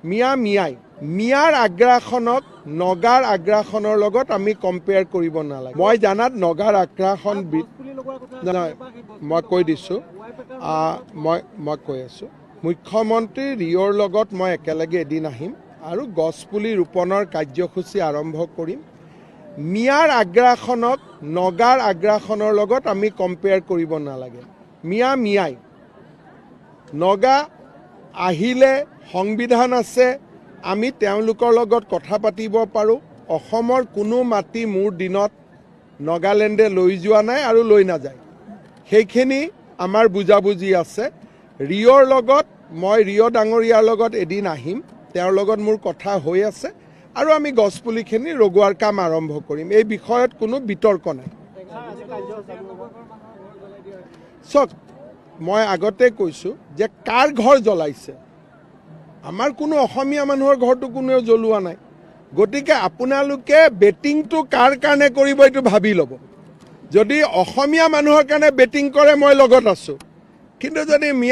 মিয়াৰ আগ্ৰাসনক নগাৰ আগ্ৰাসনৰ লগত আমি কম্পেয়াৰ কৰিব নালাগে। মই জানাত নগাৰ আগ্ৰাসন মই কৈ দিছোঁ, মই কৈ আছোঁ, মুখ্যমন্ত্ৰী ৰিঅ'ৰ লগত মই একেলগে এদিন আহিম আৰু গছপুলি ৰোপণৰ কাৰ্যসূচী আৰম্ভ কৰিম। মিয়াৰ আগ্ৰাসনক নগাৰ আগ্ৰাসনৰ লগত আমি কম্পেয়াৰ কৰিব নালাগে। মিয়াই নগা আহিলে সংবিধান আছে, আমি তেওঁলোকৰ লগত কথা পাতিব পাৰোঁ। অসমৰ কোনো মাটি মোৰ দিনত নগালেণ্ডে লৈ যোৱা নাই আৰু লৈ নাযায়, সেইখিনি আমাৰ বুজাবুজি আছে। ৰিঅ'ৰ লগত মই ৰিঅ' ডাঙৰীয়াৰ লগত এদিন আহিম, তেওঁৰ লগত মোৰ কথা হৈ আছে আৰু আমি গছপুলিখিনি লগোৱাৰ কাম আৰম্ভ কৰিম। এই বিষয়ত কোনো বিতৰ্ক নাই। চাওক, মই আগতে কৈছোঁ যে কাৰ ঘৰ জ্বলাইছে, আমাৰ কোনো অসমীয়া মানুহৰ ঘৰটো কোনেও জ্বলোৱা নাই। গতিকে আপোনালোকে বেটিংটো কাৰ কাৰণে কৰিব এইটো ভাবি ল'ব। যদি অসমীয়া মানুহৰ কাৰণে বেটিং কৰে মই লগত আছোঁ, কিন্তু যদি